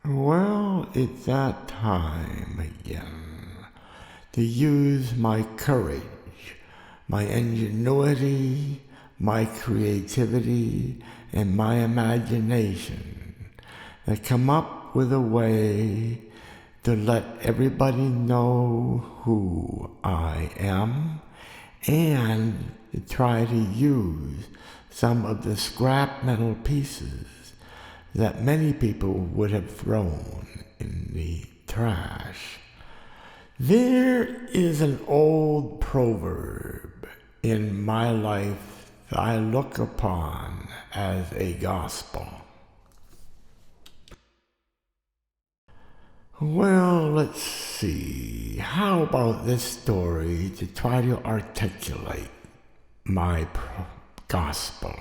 Well, it's that time again to use my courage, my ingenuity, my creativity, and my imagination to come up with a way to let everybody know who I am and to try to use some of the scrap metal pieces that many people would have thrown in the trash. There is an old proverb in my life that I look upon as a gospel. Well, let's see. How about this story to try to articulate my gospel?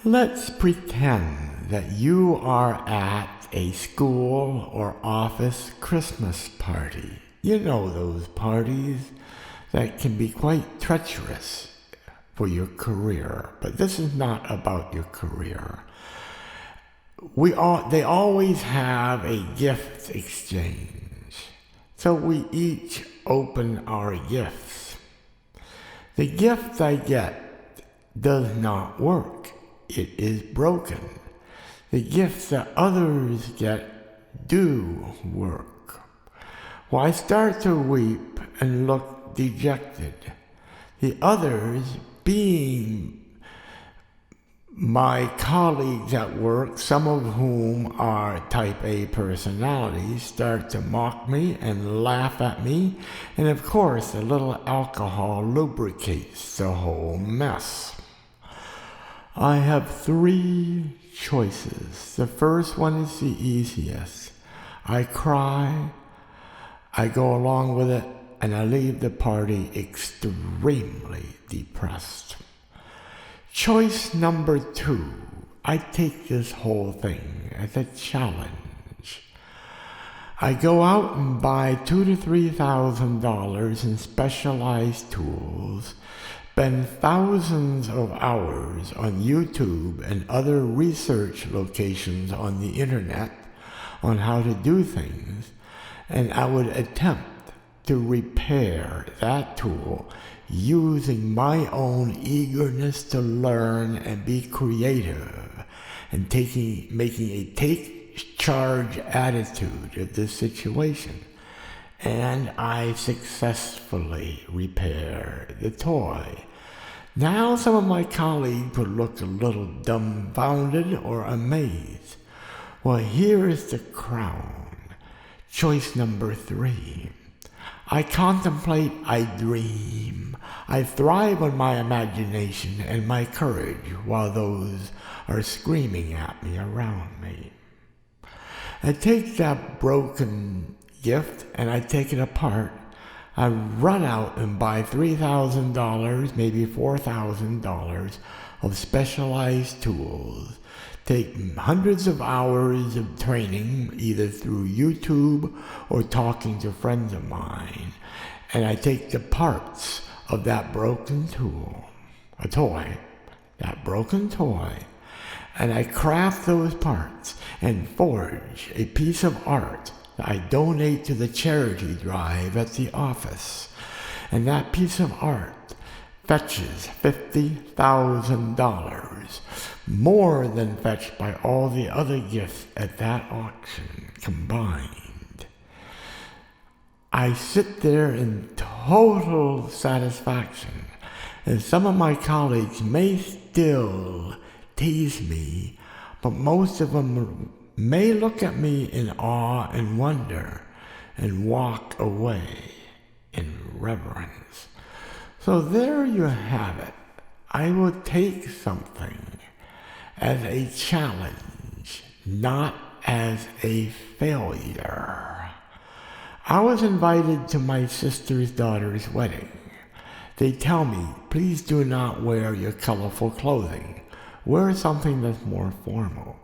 Let's pretend that you are at a school or office Christmas party. You know those parties that can be quite treacherous for your career, but this is not about your career. They always have a gift exchange, so we each open our gifts. The gift I get does not work. It is broken. The gifts that others get do work. Well, I start to weep and look dejected. The others, being my colleagues at work, some of whom are type A personalities, start to mock me and laugh at me, and of course a little alcohol lubricates the whole mess. I have three choices. The first one is the easiest. I cry, I go along with it, and I leave the party extremely depressed. Choice number two, I take this whole thing as a challenge. I go out and buy $2,000 to $3,000 in specialized tools, spend thousands of hours on YouTube and other research locations on the internet on how to do things, and I would attempt to repair that tool using my own eagerness to learn and be creative and making a take charge attitude of this situation. And I successfully repaired the toy. Now some of my colleagues would look a little dumbfounded or amazed. Well, here is the crown. Choice number three. I contemplate, I dream. I thrive on my imagination and my courage while those are screaming at me around me. I take that broken gift and I take it apart. I run out and buy $3,000, maybe $4,000 of specialized tools. Take hundreds of hours of training, either through YouTube or talking to friends of mine. And I take the parts of that broken tool, that broken toy, and I craft those parts and forge a piece of art that I donate to the charity drive at the office. And that piece of art fetches $50,000, more than fetched by all the other gifts at that auction combined. I sit there in total satisfaction, and some of my colleagues may still tease me, but most of them may look at me in awe and wonder and walk away in reverence. So there you have it. I will take something as a challenge, not as a failure. I was invited to my sister's daughter's wedding. They tell me, please do not wear your colorful clothing. Wear something that's more formal.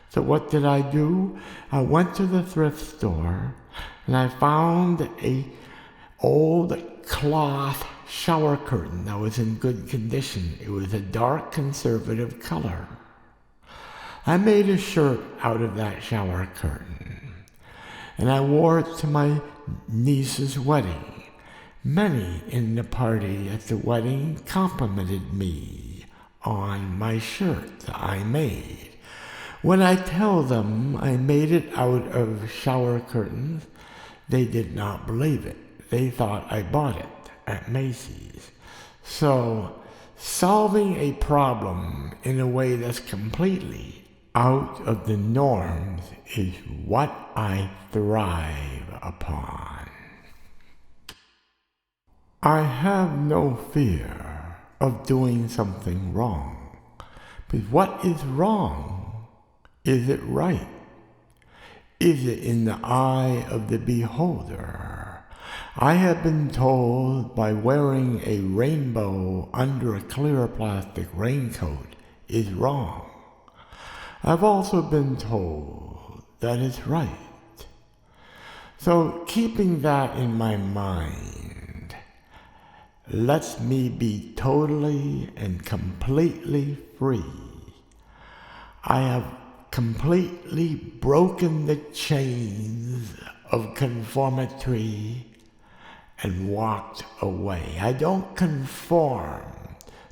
So what did I do? I went to the thrift store and I found a old cloth shower curtain that was in good condition. It was a dark conservative color. I made a shirt out of that shower curtain, and I wore it to my niece's wedding. Many in the party at the wedding complimented me on my shirt that I made. When I tell them I made it out of shower curtains, they did not believe it. They thought I bought it at Macy's. So, solving a problem in a way that's completely out of the norms is what I thrive upon. I have no fear of doing something wrong. But what is wrong? Is it right? Is it in the eye of the beholder? I have been told by wearing a rainbow under a clear plastic raincoat is wrong. I've also been told that it's right. So keeping that in my mind lets me be totally and completely free. I have completely broken the chains of conformity and walked away. I don't conform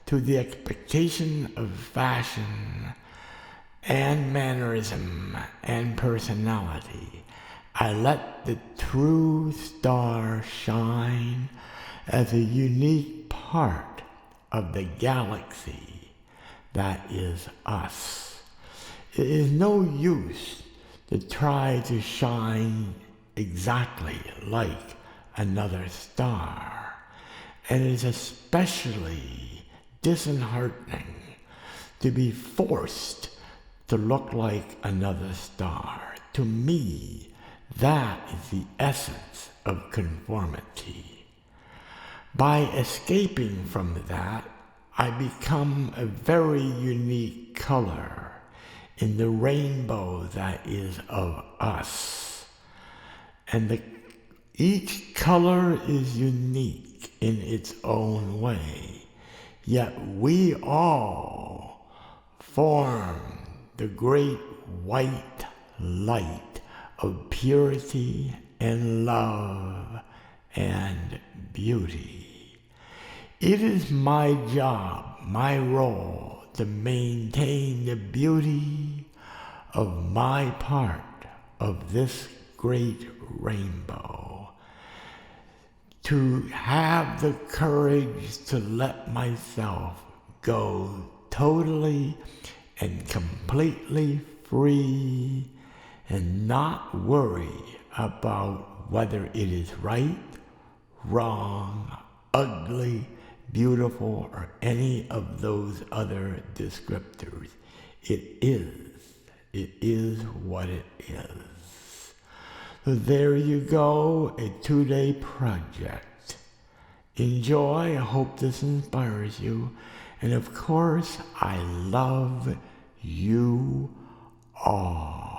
to the expectation of fashion and mannerism and personality. I let the true star shine as a unique part of the galaxy that is us. It is no use to try to shine exactly like another star, and it is especially disheartening to be forced to look like another star. To me, that is the essence of conformity. By escaping from that, I become a very unique color in the rainbow that is of us. And each color is unique in its own way, yet we all form the great white light of purity and love and beauty. It is my job, my role, to maintain the beauty of my part of this great rainbow, to have the courage to let myself go totally and completely free and not worry about whether it is right, wrong, ugly, beautiful, or any of those other descriptors. It is what it is. So there you go, a 2-day project. Enjoy, I hope this inspires you. And of course, I love you all.